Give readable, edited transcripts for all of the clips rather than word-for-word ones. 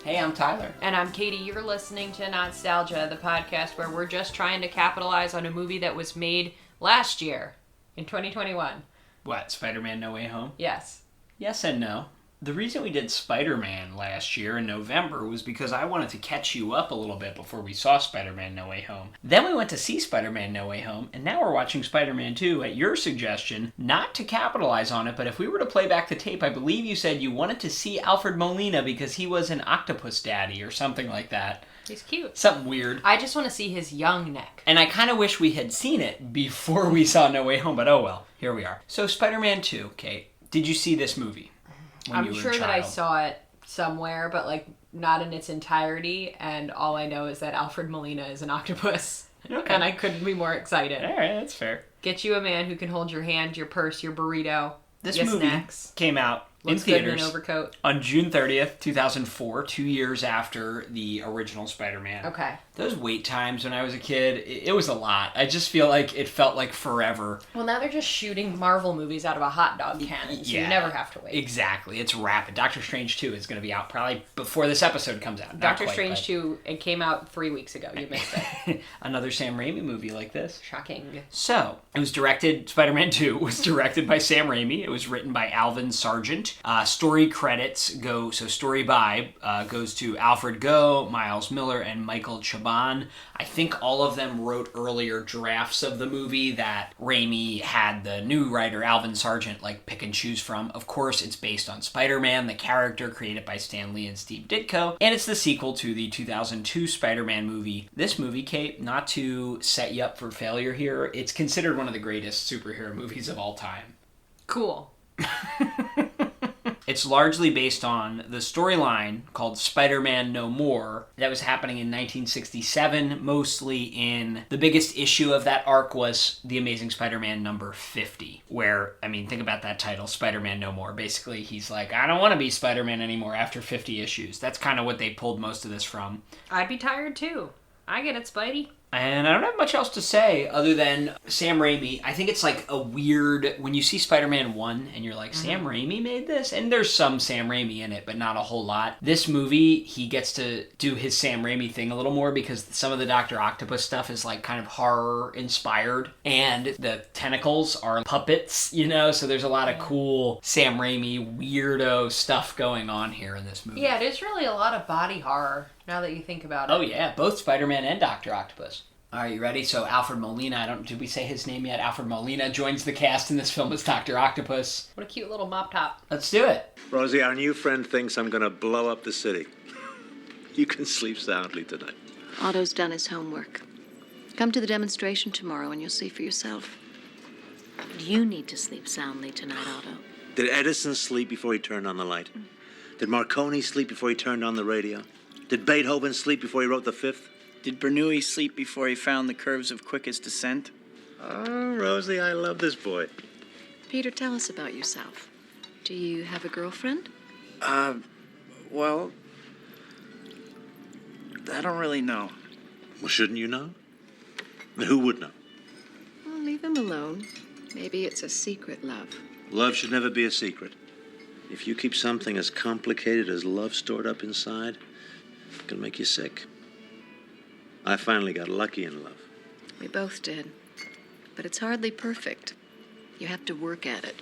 Hey, I'm Tyler. And I'm Katie. You're listening to Not-Stalgia, the podcast where we're just trying to capitalize on a movie that was made last year, in 2021. What, Spider-Man No Way Home? Yes. Yes and no. The reason we did Spider-Man last year in November was because I wanted to catch you up a little bit before we saw Spider-Man No Way Home. Then we went to see Spider-Man No Way Home, and now we're watching Spider-Man 2 at your suggestion, not to capitalize on it, but if we were to play back the tape, I believe you said you wanted to see Alfred Molina because he was an octopus daddy or something like that. He's cute. Something weird. I just want to see his young neck. And I kind of wish we had seen it before we saw No Way Home, but oh well, here we are. So Spider-Man 2, Kate, did you see this movie? I'm sure that I saw it somewhere, but like not in its entirety, and all I know is that Alfred Molina is an octopus. Okay. And I couldn't be more excited. All right, that's fair. Get you a man who can hold your hand, your purse, your burrito, This your movie snacks. came out Looks in theaters good in an overcoat. on June 30th, 2004, 2 years after the original Spider-Man. Okay. Those wait times when I was a kid, it was a lot. I just feel like it felt like forever. Well, now they're just shooting Marvel movies out of a hot dog cannon, so you never have to wait. Exactly. It's rapid. Doctor Strange 2 is going to be out probably before this episode comes out. Doctor Strange 2, it came out 3 weeks ago. You missed it. Another Sam Raimi movie like this. Shocking. So, it was directed, Spider-Man 2 was directed by Sam Raimi. It was written by Alvin Sargent. Story credits go, so story by goes to Alfred Goh, Miles Miller, and Michael Chabon. I think all of them wrote earlier drafts of the movie that Raimi had the new writer, Alvin Sargent, like pick and choose from. Of course, it's based on Spider-Man, the character created by Stan Lee and Steve Ditko, and it's the sequel to the 2002 Spider-Man movie. This movie, Kate, not to set you up for failure here, it's considered one of the greatest superhero movies of all time. Cool. It's largely based on the storyline called Spider-Man No More that was happening in 1967, mostly in the biggest issue of that arc was The Amazing Spider-Man number 50, where, I mean, think about that title, Spider-Man No More. Basically, he's like, I don't want to be Spider-Man anymore after 50 issues. That's kind of what they pulled most of this from. I'd be tired too. I get it, Spidey. And I don't have much else to say other than Sam Raimi. I think it's like a weird, when you see Spider-Man 1 and you're like, Sam Raimi made this? And there's some Sam Raimi in it, but not a whole lot. This movie, he gets to do his Sam Raimi thing a little more because some of the Dr. Octopus stuff is like kind of horror inspired. And the tentacles are puppets, you know? So there's a lot of cool Sam Raimi weirdo stuff going on here in this movie. Yeah, it is really a lot of body horror. Now that you think about it. Oh yeah, both Spider-Man and Dr. Octopus. All right, you ready? So Alfred Molina, did we say his name yet? Alfred Molina joins the cast in this film as Dr. Octopus. What a cute little mop top. Let's do it. Rosie, our new friend thinks I'm gonna blow up the city. You can sleep soundly tonight. Otto's done his homework. Come to the demonstration tomorrow and you'll see for yourself. You need to sleep soundly tonight, Otto. Did Edison sleep before he turned on the light? Did Marconi sleep before he turned on the radio? Did Beethoven sleep before he wrote the Fifth? Did Bernoulli sleep before he found the curves of quickest descent? Oh, Rosie, I love this boy. Peter, tell us about yourself. Do you have a girlfriend? Well, I don't really know. Well, shouldn't you know? Who would know? Well, leave him alone. Maybe it's a secret love. Love should never be a secret. If you keep something as complicated as love stored up inside, it can make you sick. I finally got lucky in love. We both did. But it's hardly perfect. You have to work at it.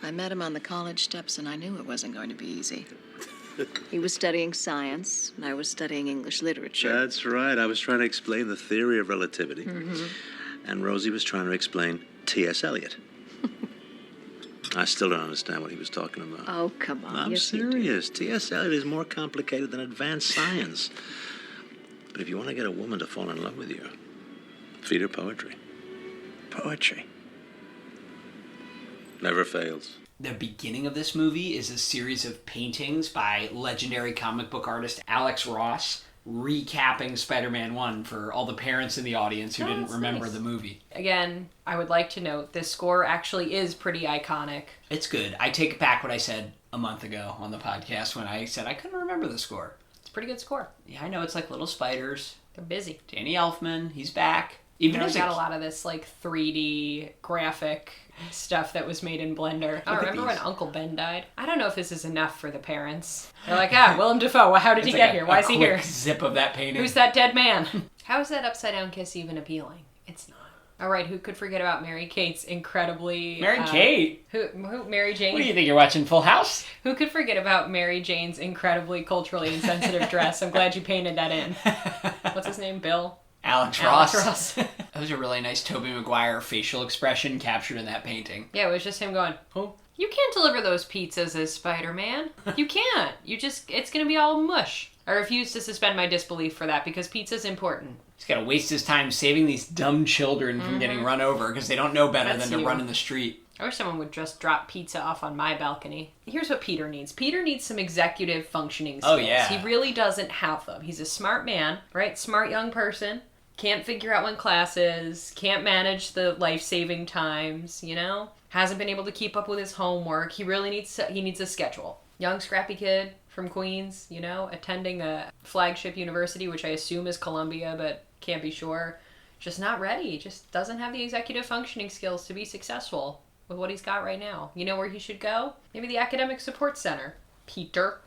I met him on the college steps, and I knew it wasn't going to be easy. He was studying science, and I was studying English literature. That's right. I was trying to explain the theory of relativity. And Rosie was trying to explain T.S. Eliot. I still don't understand what he was talking about. Oh, come on. I'm Yes, you do. serious. T.S. Eliot is more complicated than advanced science. But if you want to get a woman to fall in love with you, feed her poetry. Poetry. Never fails. The beginning of this movie is a series of paintings by legendary comic book artist Alex Ross, recapping Spider-Man 1 for all the parents in the audience who didn't remember nice. the movie. Again, I would like to note this score actually is pretty iconic. It's good. I take back what I said a month ago on the podcast when I said I couldn't remember the score. It's a pretty good score. Yeah, I know, it's like little spiders. They're busy. Danny Elfman, he's back. Even I as got a lot of this like 3D graphic stuff that was made in Blender. I remember when Uncle Ben died. I don't know if this is enough for the parents. They're like, Willem Dafoe, how did he get here? Why is he here? Zip of that painting. Who's that dead man? How is that upside down kiss even appealing? It's not. All right, who could forget about Mary Kate's incredibly... Mary Kate? Who? Mary Jane? What do you think, you're watching Full House? Who could forget about Mary Jane's incredibly culturally insensitive dress? I'm glad you painted that in. What's his name? Bill? Alex Alex Ross. Ross. That was a really nice Tobey Maguire facial expression captured in that painting. Yeah, it was just him going, oh. You can't deliver those pizzas as Spider-Man. You can't. It's going to be all mush. I refuse to suspend my disbelief for that because pizza's important. He's got to waste his time saving these dumb children from getting run over because they don't know better than to run in the street. I wish someone would just drop pizza off on my balcony. Here's what Peter needs. Peter needs some executive functioning skills. Oh, yeah. He really doesn't have them. He's a smart man, right? Smart young person. Can't figure out when class is. Can't manage the life-saving times, you know? Hasn't been able to keep up with his homework. He really needs a schedule. Young, scrappy kid from Queens, you know, attending a flagship university, which I assume is Columbia, but can't be sure. Just not ready. Just doesn't have the executive functioning skills to be successful with what he's got right now. You know where he should go? Maybe the Academic Support Center. Peter.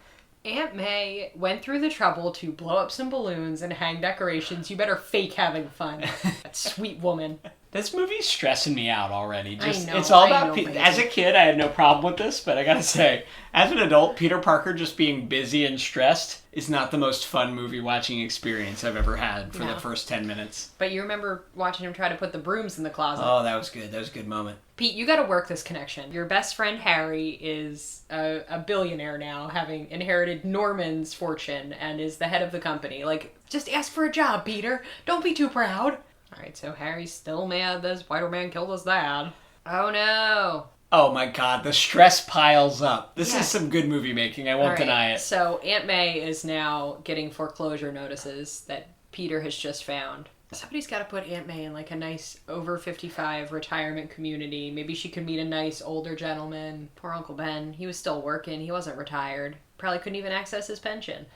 Aunt May went through the trouble to blow up some balloons and hang decorations. You better fake having fun. That sweet woman. This movie's stressing me out already. I know, It's all I about... know, baby. As a kid, I had no problem with this, but I gotta say, as an adult, Peter Parker just being busy and stressed is not the most fun movie watching experience I've ever had for the first 10 minutes. But you remember watching him try to put the brooms in the closet. Oh, that was good. That was a good moment. Pete, you gotta work this connection. Your best friend Harry is a billionaire now, having inherited Norman's fortune and is the head of the company. Like, just ask for a job, Peter. Don't be too proud. Alright, so Harry's still mad that Spider-Man killed his dad. Oh no. Oh my god, the stress piles up. This Yeah. is some good movie making, I won't deny it. So Aunt May is now getting foreclosure notices that Peter has just found. Somebody's got to put Aunt May in like a nice over 55 retirement community. Maybe she could meet a nice older gentleman. Poor Uncle Ben. He was still working. He wasn't retired. Probably couldn't even access his pension.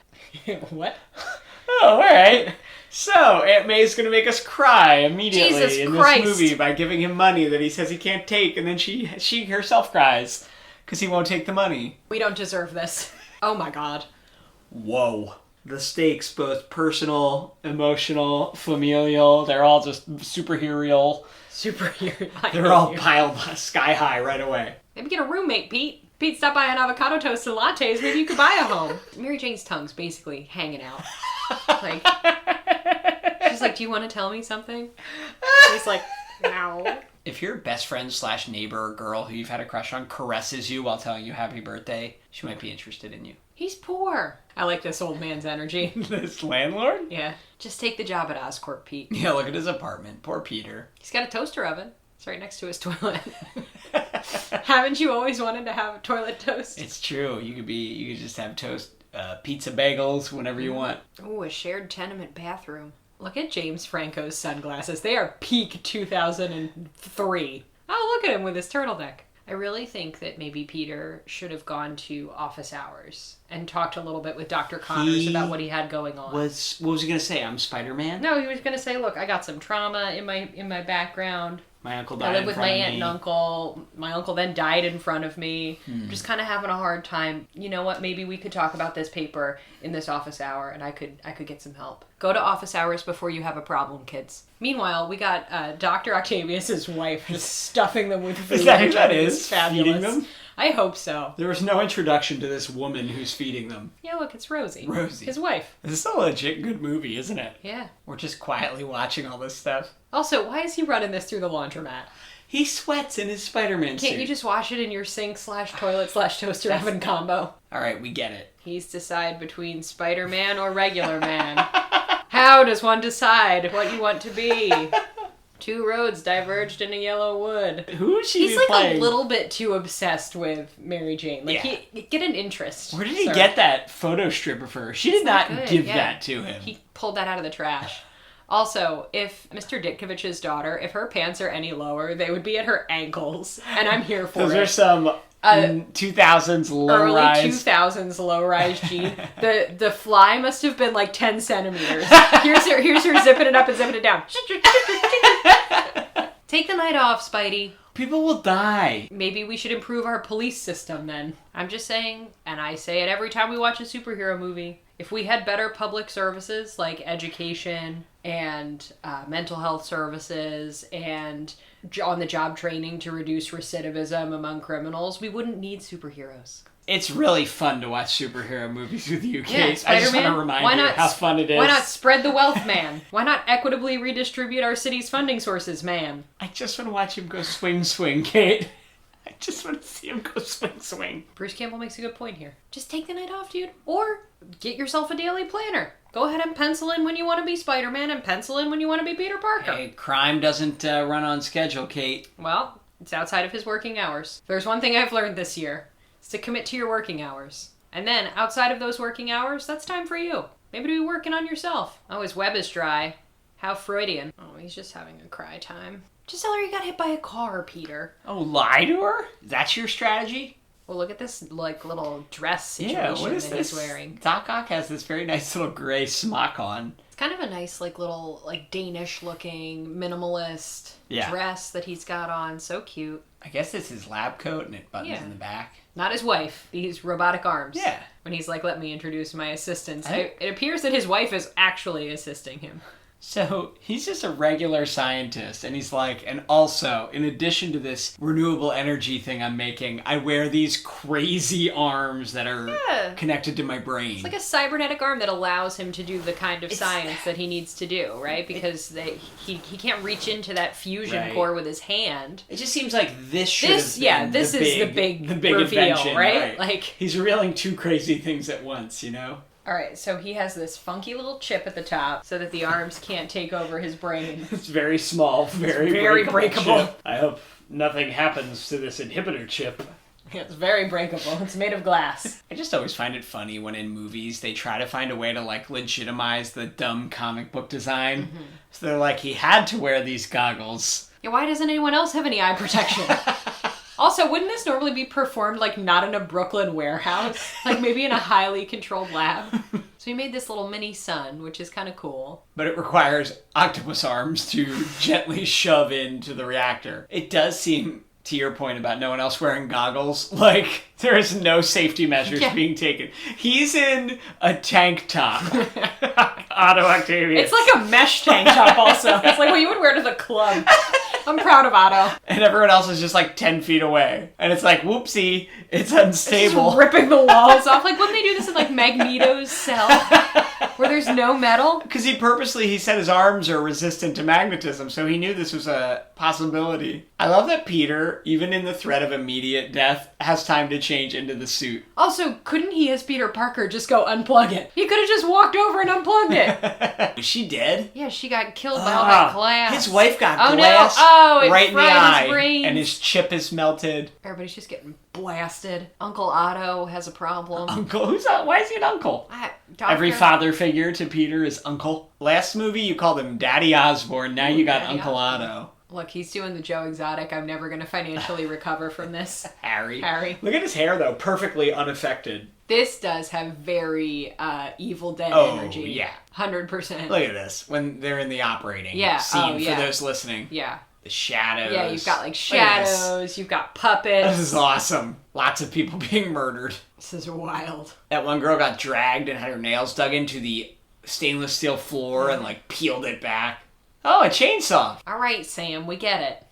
What? Oh, alright. So, Aunt May's gonna make us cry immediately Jesus in Christ. this movie by giving him money that he says he can't take, and then she herself cries because he won't take the money. We don't deserve this. Oh my god. Whoa. The stakes, both personal, emotional, familial, they're all just superhero. Superhero. They're all piled sky high right away. Maybe get a roommate, Pete. Pete, stop buying avocado toast and lattes. Maybe you could buy a home. Mary Jane's tongue's basically hanging out. Like, she's like, do you want to tell me something? He's like, no. If your best friend / neighbor or girl who you've had a crush on caresses you while telling you happy birthday, she might be interested in you. He's poor. I like this old man's energy. This landlord? Yeah. Just take the job at Oscorp, Pete. Yeah, look at his apartment. Poor Peter. He's got a toaster oven. It's right next to his toilet. Haven't you always wanted to have a toilet toast? It's true. You could just have toast, pizza bagels whenever you want. Ooh, a shared tenement bathroom. Look at James Franco's sunglasses. They are peak 2003. Oh, look at him with his turtleneck. I really think that maybe Peter should have gone to office hours and talked a little bit with Dr. Connors about what he had going on. What was he going to say? I'm Spider-Man? No, he was going to say, look, I got some trauma in my background. My uncle died I live in with front my of aunt me. and uncle. My uncle then died in front of me. Just kind of having a hard time. You know what? Maybe we could talk about this paper in this office hour, and I could get some help. Go to office hours before you have a problem, kids. Meanwhile, we got Dr. Octavius's wife just stuffing them with food. Is that who that which is? Fabulous. Feeding them? I hope so. There was no introduction to this woman who's feeding them. Yeah, look, it's Rosie. Rosie. His wife. This is a legit good movie, isn't it? Yeah. We're just quietly watching all this stuff. Also, why is he running this through the laundromat? He sweats in his Spider-Man suit. Can't you just wash it in your sink / toilet / toaster oven combo? Alright, we get it. He's decide between Spider-Man or regular man. How does one decide what you want to be? Two roads diverged in a yellow wood. Who is she He's like playing? a little bit too obsessed with Mary Jane. Like, Yeah. get an interest. Where did he sir. get that photo strip of her? She did not Good, give yeah. that to him. He pulled that out of the trash. Also, if Mr. Ditkovich's daughter, if her pants are any lower, they would be at her ankles. And I'm here for Those it. are some 2000s Early low-rise. 2000s low-rise jean. The fly must have been like 10 centimeters. Here's her zipping it up and zipping it down. Take the night off, Spidey. People will die. Maybe we should improve our police system then. I'm just saying, and I say it every time we watch a superhero movie. If we had better public services like education and mental health services and on-the-job training to reduce recidivism among criminals, we wouldn't need superheroes. It's really fun to watch superhero movies with you, Yeah, Kate. I just want to Spider-Man, remind you how fun it is. Why not spread the wealth, man? Why not equitably redistribute our city's funding sources, man? I just want to watch him go swing, swing, Kate. I just want to see him go swing, swing. Bruce Campbell makes a good point here. Just take the night off, dude. Or get yourself a daily planner. Go ahead and pencil in when you want to be Spider-Man and pencil in when you want to be Peter Parker. Hey, crime doesn't run on schedule, Kate. Well, it's outside of his working hours. There's one thing I've learned this year. It's to commit to your working hours. And then, outside of those working hours, that's time for you. Maybe to be working on yourself. Oh, his web is dry. How Freudian. Oh, he's just having a cry time. Just tell her you got hit by a car, Peter. Oh, lie to her? That's your strategy? Well, look at this, like, little dress situation Yeah, what is that this? he's wearing. Doc Ock has this very nice little gray smock on. It's kind of a nice, like, little, like, Danish-looking, minimalist dress that he's got on. So cute. I guess it's his lab coat and it buttons in the back. Not his wife. These robotic arms. Yeah. When he's like, let me introduce my assistants. It appears that his wife is actually assisting him. So he's just a regular scientist, and he's like, and also, in addition to this renewable energy thing I'm making, I wear these crazy arms that are connected to my brain. It's like a cybernetic arm that allows him to do the kind of science that he needs to do, right? Because he can't reach into that fusion core with his hand. It just seems like this should have been this is the big reveal, invention, right? Like he's revealing two crazy things at once, you know? All right, so he has this funky little chip at the top so that the arms can't take over his brain. It's very small, very breakable. Chip. I hope nothing happens to this inhibitor chip. It's very breakable. It's made of glass. I just always find it funny when in movies they try to find a way to like legitimize the dumb comic book design. Mm-hmm. So they're like, he had to wear these goggles. Yeah, why doesn't anyone else have any eye protection? Also, wouldn't this normally be performed, like, not in a Brooklyn warehouse? Like, maybe in a highly controlled lab? So he made this little mini sun, which is kind of cool. But it requires octopus arms to gently shove into the reactor. It does seem, to your point about no one else wearing goggles, like, there is no safety measures being taken. He's in a tank top. Otto Octavius. It's like a mesh tank top, also. It's like what you would wear to the club. I'm proud of Otto. And everyone else is just like 10 feet away. And it's like, whoopsie, it's unstable. It's just ripping the walls off. Like, wouldn't they do this in, like, Magneto's cell? Where there's no metal? Because he said his arms are resistant to magnetism, so he knew this was a possibility. I love that Peter, even in the threat of immediate death, has time to change into the suit. Also, couldn't he, as Peter Parker, just go unplug it? He could have just walked over and unplugged it. Was she dead? Yeah, she got killed by all that glass. His wife got No. glass It right in the fried eye, his brains. and his chip is melted. Everybody's just getting blasted. Uncle Otto has a problem. Uncle? Why is he an uncle? Every father figure to Peter is uncle. Last movie you called him Daddy Osborne, now you got Daddy Uncle Osborne. Otto. Look, he's doing the Joe Exotic. I'm never going to financially recover from this. Harry. Look at his hair, though. Perfectly unaffected. This does have very Evil Dead energy. Yeah. 100%. Look at this. When they're in the operating scene for those listening. Yeah. The shadows. Yeah, you've got, like, shadows. You've got puppets. This is awesome. Lots of people being murdered. This is wild. That one girl got dragged and had her nails dug into the stainless steel floor and, like, peeled it back. Oh, a chainsaw. All right, Sam, we get it.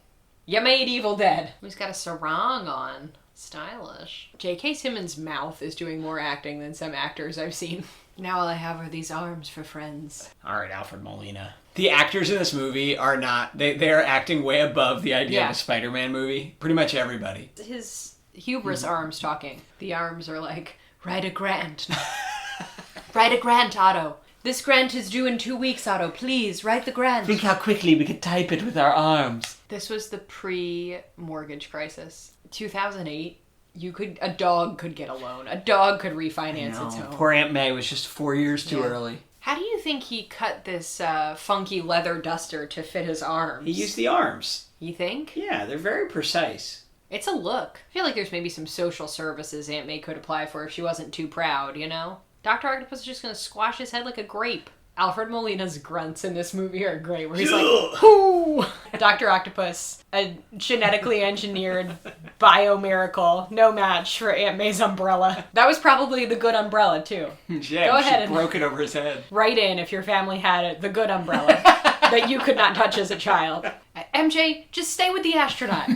You made Evil Dead. He's got a sarong on. Stylish. J.K. Simmons' mouth is doing more acting than some actors I've seen. Now all I have are these arms for friends. All right, Alfred Molina. The actors in this movie are not... They're acting way above the idea of a Spider-Man movie. Pretty much everybody. His hubris arms talking. The arms are like, write a grant. Write a grant, Otto. This grant is due in 2 weeks, Otto. Please, write the grant. Think how quickly we could type it with our arms. This was the pre-mortgage crisis. 2008, a dog could get a loan. A dog could refinance its home. Poor Aunt May was just 4 years too early. How do you think he cut this funky leather duster to fit his arms? He used the arms. You think? Yeah, they're very precise. It's a look. I feel like there's maybe some social services Aunt May could apply for if she wasn't too proud, you know? Dr. Octopus is just going to squash his head like a grape. Alfred Molina's grunts in this movie are great, where he's like, whoo! Dr. Octopus, a genetically engineered bio-miracle, no match for Aunt May's umbrella. That was probably the good umbrella, too. Yeah, Go ahead and broke it over his head. write in if your family had the good umbrella that you could not touch as a child. MJ, just stay with the astronaut.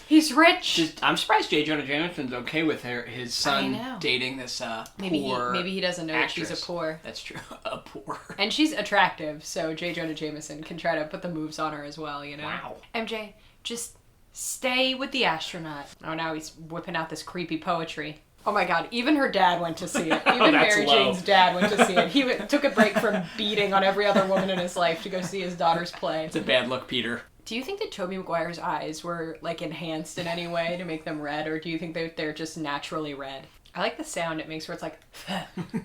He's rich. I'm surprised J. Jonah Jameson's okay with his son know. dating this Maybe poor he doesn't know actress. that she's a poor. That's true. A poor. And she's attractive, so J. Jonah Jameson can try to put the moves on her as well, you know? Wow. MJ, just stay with the astronaut. Oh, now he's whipping out this creepy poetry. Oh my god, even her dad went to see it. Even that's Mary low. Jane's dad went to see it. He took a break from beating on every other woman in his life to go see his daughter's play. It's a bad look, Peter. Do you think that Tobey Maguire's eyes were, like, enhanced in any way to make them red, or do you think that they're just naturally red? I like the sound it makes where it's like...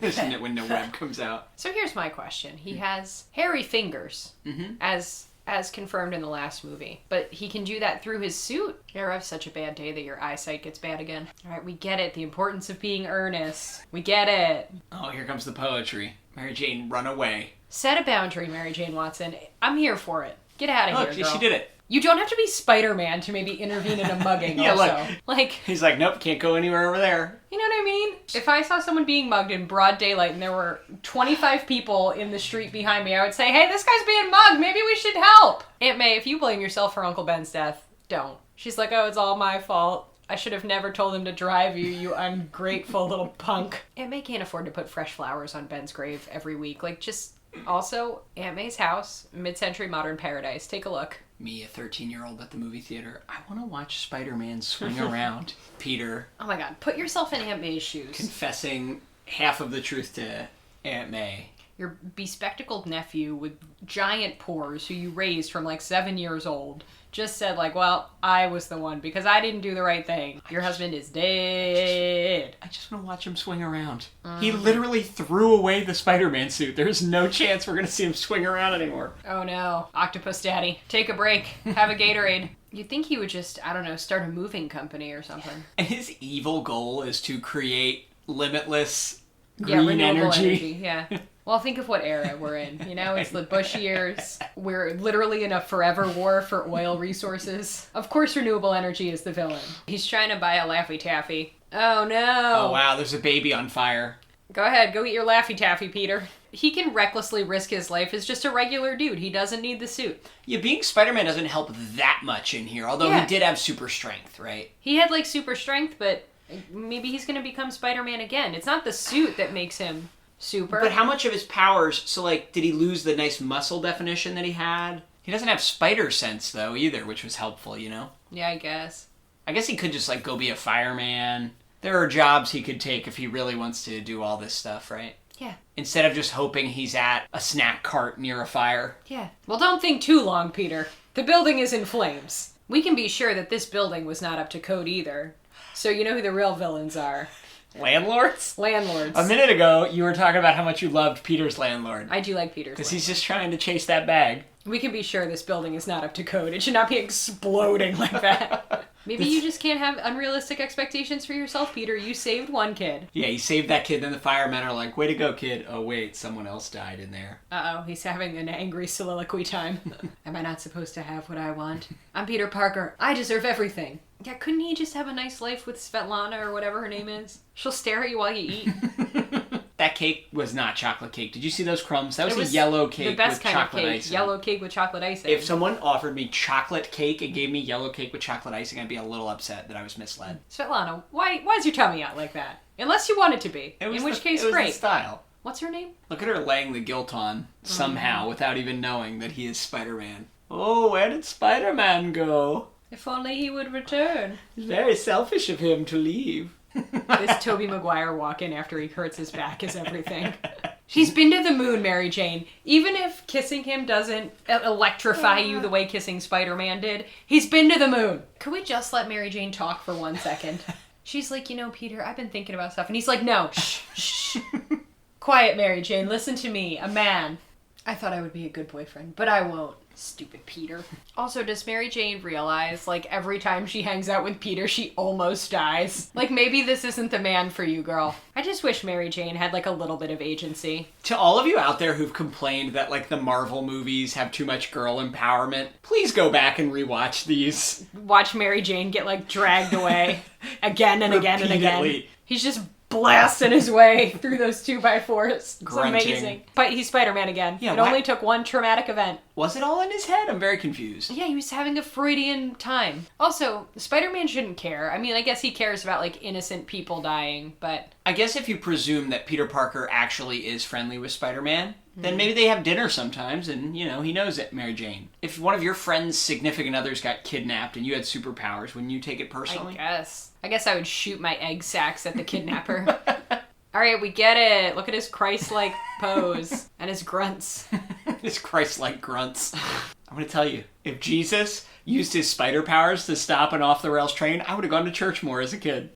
Isn't it when no web comes out? So here's my question. He has hairy fingers, as confirmed in the last movie. But he can do that through his suit. You ever have such a bad day that your eyesight gets bad again? Alright, we get it. The importance of being earnest. We get it. Oh, here comes the poetry. Mary Jane, run away. Set a boundary, Mary Jane Watson. I'm here for it. Get out of Look, here, girl. she did it. You don't have to be Spider-Man to maybe intervene in a mugging Yeah, also. look. Like, He's like, nope, can't go anywhere over there. you know what I mean? If I saw someone being mugged in broad daylight and there were 25 people in the street behind me, I would say, hey, this guy's being mugged. Maybe we should help. Aunt May, if you blame yourself for Uncle Ben's death, don't. She's like, oh, it's all my fault. I should have never told him to drive you, you ungrateful little punk. Aunt May can't afford to put fresh flowers on Ben's grave every week. Like, just... Also, Aunt May's house, mid-century modern paradise. Take a look. Me, a 13-year-old at the movie theater. I want to watch Spider-Man swing around. Peter Oh my god, put yourself in Aunt May's shoes. confessing half of the truth to Aunt May. Your bespectacled nephew with giant pores, who you raised from like 7 years old, just said like, well, I was the one because I didn't do the right thing. Your husband is dead. I just want to watch him swing around. He literally threw away the Spider-Man suit. There's no chance we're going to see him swing around anymore. Oh no. Octopus Daddy, take a break. Have a Gatorade. You'd think he would just, I don't know, start a moving company or something. And his evil goal is to create limitless Yeah, green renewable energy. Yeah. Well, think of what era we're in. You know, it's the Bush years. We're literally in a forever war for oil resources. Of course, renewable energy is the villain. He's trying to buy a Laffy Taffy. Oh no. Oh wow, there's a baby on fire. Go ahead, go eat your Laffy Taffy, Peter. He can recklessly risk his life as just a regular dude. He doesn't need the suit. Yeah, being Spider-Man doesn't help that much in here, although Yeah. he did have super strength, right? He had like super strength, but maybe he's gonna become Spider-Man again. It's not the suit that makes him super. But how much of his powers, so like, did he lose the nice muscle definition that he had? He doesn't have spider sense, though, either, which was helpful, you know? Yeah, I guess. I guess he could just, like, go be a fireman. There are jobs he could take if he really wants to do all this stuff, right? Yeah. Instead of just hoping he's at a snack cart near a fire. Yeah. Well, don't think too long, Peter. The building is in flames. We can be sure that this building was not up to code either. So you know who the real villains are. Landlords? Landlords. A minute ago, you were talking about how much you loved Peter's landlord. I do like Peter's Because landlord. he's just trying to chase that bag. We can be sure this building is not up to code. It should not be exploding like that. Maybe you just can't have unrealistic expectations for yourself, Peter. You saved one kid. Yeah, he saved that kid, then the firemen are like, way to go, kid. Oh, wait, someone else died in there. Uh-oh, he's having an angry soliloquy time. Am I not supposed to have what I want? I'm Peter Parker. I deserve everything. Yeah, couldn't he just have a nice life with Svetlana or whatever her name is? She'll stare at you while you eat. That cake was not chocolate cake. Did you see those crumbs? That was It a yellow cake the best with kind chocolate of cake. icing. Yellow cake with chocolate icing. If someone offered me chocolate cake and gave me yellow cake with chocolate icing, I'd be a little upset that I was misled. Svetlana, why is your tummy out like that? Unless you want it to be. In which case, it was great. the style. What's her name? Look at her laying the guilt on somehow without even knowing that he is Spider-Man. Oh, where did Spider-Man go? If only he would return. It's very selfish of him to leave. This Tobey Maguire walk-in after he hurts his back is everything. She's been to the moon, Mary Jane. Even if kissing him doesn't electrify you the way kissing Spider-Man did, he's been to the moon. Could we just let Mary Jane talk for 1 second? She's like, you know, Peter, I've been thinking about stuff. And he's like, no, shh, shh. Quiet, Mary Jane. Listen to me, a man. I thought I would be a good boyfriend, but I won't. Stupid Peter. Also, does Mary Jane realize, like, every time she hangs out with Peter, she almost dies? Like, maybe this isn't the man for you, girl. I just wish Mary Jane had, like, a little bit of agency. To all of you out there who've complained that, like, the Marvel movies have too much girl empowerment, please go back and rewatch these. Watch Mary Jane get, like, dragged away again and again and again. Repeatedly. He's just blasting his way through those 2x4s. It's Grunting. amazing. But he's Spider-Man again. Yeah, it only took one traumatic event. Was it all in his head? I'm very confused. Yeah, he was having a Freudian time. Also, Spider-Man shouldn't care. I mean, I guess he cares about, like, innocent people dying, but... I guess if you presume that Peter Parker actually is friendly with Spider-Man, then maybe they have dinner sometimes and, you know, he knows it, Mary Jane. If one of your friend's significant others got kidnapped and you had superpowers, wouldn't you take it personally? I guess I would shoot my egg sacs at the kidnapper. All right, we get it. Look at his Christ-like pose and his grunts. His Christ-like grunts. I'm going to tell you, if Jesus used his spider powers to stop an off-the-rails train, I would have gone to church more as a kid.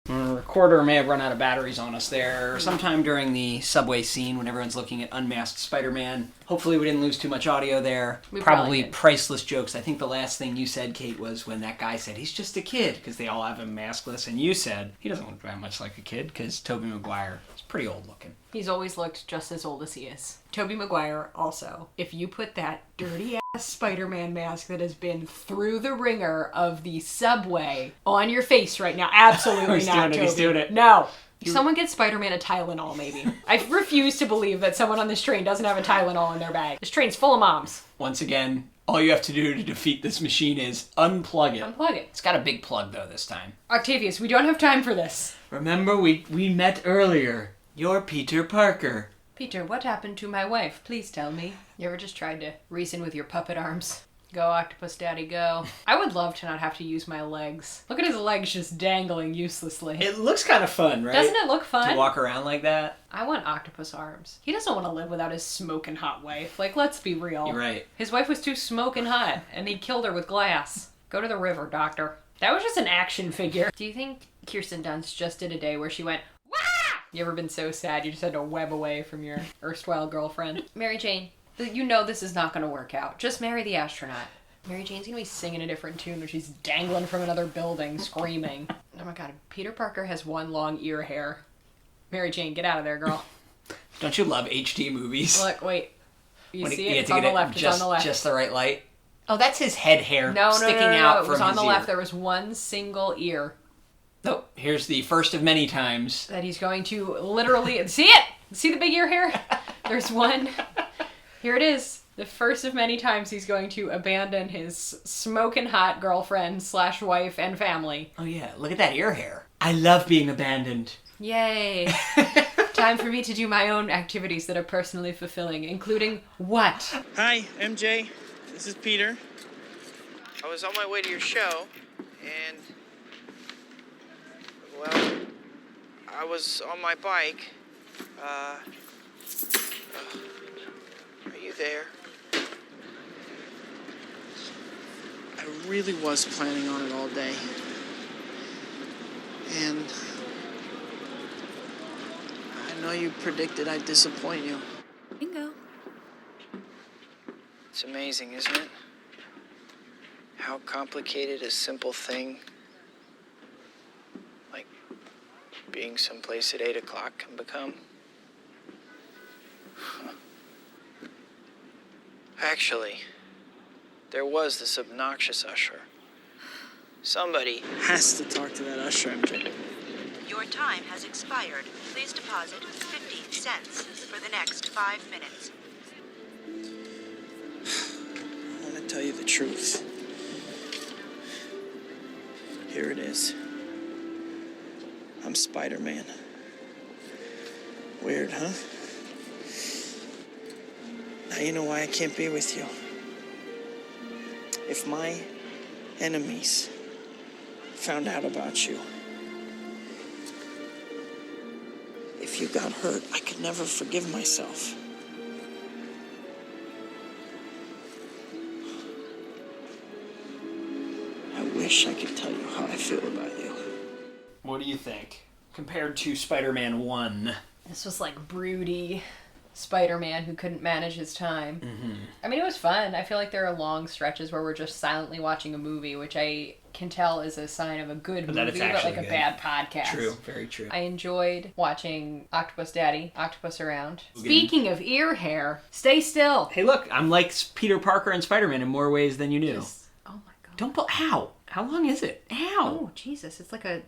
Our recorder may have run out of batteries on us there. Sometime during the subway scene when everyone's looking at unmasked Spider-Man. Hopefully we didn't lose too much audio there. We Probably probably did. priceless jokes. I think the last thing you said, Kate, was when that guy said, he's just a kid, because they all have him maskless. And you said, he doesn't look that much like a kid, because Tobey Maguire is pretty old looking. He's always looked just as old as he is. Tobey Maguire, also, if you put that dirty-ass Spider-Man mask that has been through the ringer of the subway on your face right now, absolutely He's not, doing it, he's Tobey. doing it. No. Someone get Spider-Man a Tylenol, maybe. I refuse to believe that someone on this train doesn't have a Tylenol in their bag. This train's full of moms. Once again, all you have to do to defeat this machine is unplug it. Unplug it. It's got a big plug, though, this time. Octavius, we don't have time for this. Remember, we met earlier. You're Peter Parker. Peter, what happened to my wife? Please tell me. You ever just tried to reason with your puppet arms? Go, Octopus Daddy, go. I would love to not have to use my legs. Look at his legs just dangling uselessly. It looks kind of fun, right? Doesn't it look fun? To walk around like that. I want octopus arms. He doesn't want to live without his smoking hot wife. Like, let's be real. You're right. His wife was too smoking hot, and he killed her with glass. Go to the river, doctor. That was just an action figure. Do you think Kirsten Dunst just did a day where she went, wah? You ever been so sad you just had to web away from your erstwhile girlfriend? Mary Jane, you know this is not going to work out. Just marry the astronaut. Mary Jane's gonna be singing a different tune when she's dangling from another building, screaming. Oh my god, Peter Parker has one long ear hair. Mary Jane, get out of there, girl. Don't you love HD movies? Look, wait. You When see you it? have It's to on get the left. Just, It's on the left. Just the right light. Oh, that's his head hair sticking no, out it from was on his the ear. left. There was one single ear Oh, here's the first of many times. that he's going to literally... See it? See the big ear hair? There's one. Here it is. The first of many times he's going to abandon his smoking hot girlfriend / wife and family. Oh yeah, look at that ear hair. I love being abandoned. Yay. Time for me to do my own activities that are personally fulfilling, including what? Hi, MJ. This is Peter. I was on my way to your show, and, well, I was on my bike. Are you there? I really was planning on it all day. And I know you predicted I'd disappoint you. Bingo. It's amazing, isn't it? How complicated a simple thing, like being someplace at 8 o'clock, can become. Actually, there was this obnoxious usher. Somebody has to talk to that usher, MJ. Your time has expired. Please deposit 50 cents for the next 5 minutes. I want to tell you the truth. Here it is. I'm Spider-Man. Weird, huh? Now you know why I can't be with you. If my enemies found out about you, if you got hurt, I could never forgive myself. I wish I could tell you how I feel about you. What do you think? Compared to Spider-Man 1. This was like broody. Spider-Man who couldn't manage his time. Mm-hmm. I mean, it was fun. I feel like there are long stretches where we're just silently watching a movie, which I can tell is a sign of a good movie, but like a bad podcast. True, very true. I enjoyed watching Octopus Daddy, Octopus Around. Speaking of ear hair, stay still. Hey, look, I'm like Peter Parker and Spider-Man in more ways than you knew. Oh my god. Don't pull. Ow! How long is it? Ow! Oh Jesus! It's like a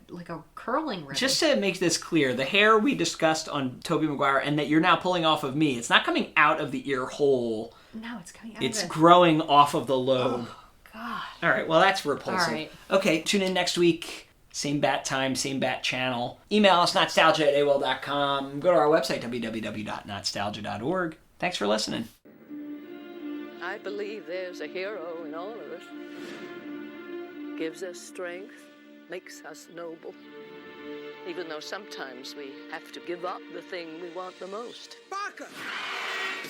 curling ribbon. Just to make this clear, the hair we discussed on Tobey Maguire and that you're now pulling off of me, it's not coming out of the ear hole. No, it's coming out. It's of growing off of the lobe. Oh god. All right, well, that's repulsive. All right. Okay, tune in next week. Same bat time, same bat channel. Email us, notstalgia@aol.com. Go to our website, www.notstalgia.org. Thanks for listening. I believe there's a hero in all of us. Gives us strength, makes us noble. Even though sometimes we have to give up the thing we want the most. Parker!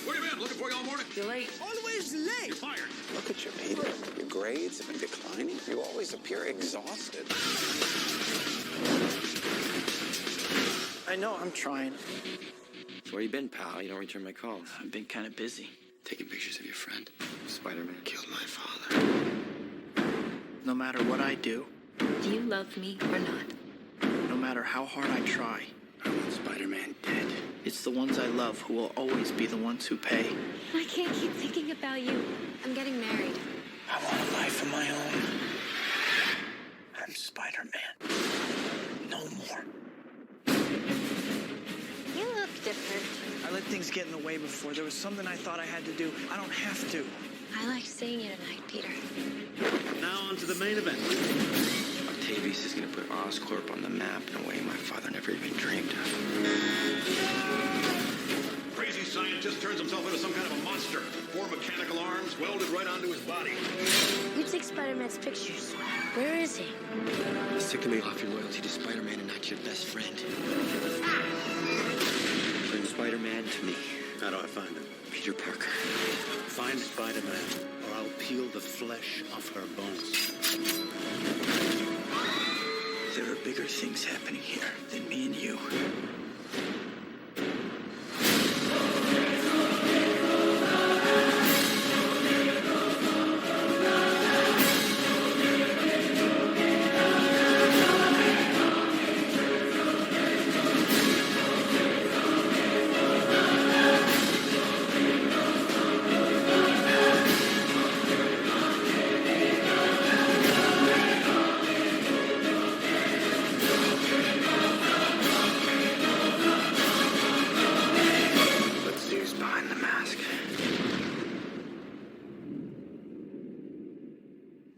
Where you been? Looking for you all morning. You're late. Always late. You're fired. Look at you, Peter. Your grades have been declining. You always appear exhausted. I know, I'm trying. So where you been, pal? You don't return my calls. I've been kind of busy. Taking pictures of your friend. Spider-Man killed my father. No matter what I do, Do you love me or not? no matter how hard I try, I want Spider-Man dead. it's the ones I love who will always be the ones who pay. I can't keep thinking about you. I'm getting married. I want a life of my own. I'm Spider-Man. No more. You look different. I let things get in the way before. There was something I thought I had to do. I don't have to. I like seeing you tonight, Peter. Now on to the main event. Octavius is going to put Oscorp on the map in a way my father never even dreamed of. Crazy scientist turns himself into some kind of a monster. 4 mechanical arms welded right onto his body. You take Spider-Man's pictures. Where is he? It's sick to me off your loyalty to Spider-Man and not your best friend. Bring Spider-Man to me. How do I find him? Peter Parker. Find Spider-Man, or I'll peel the flesh off her bones. There are bigger things happening here than me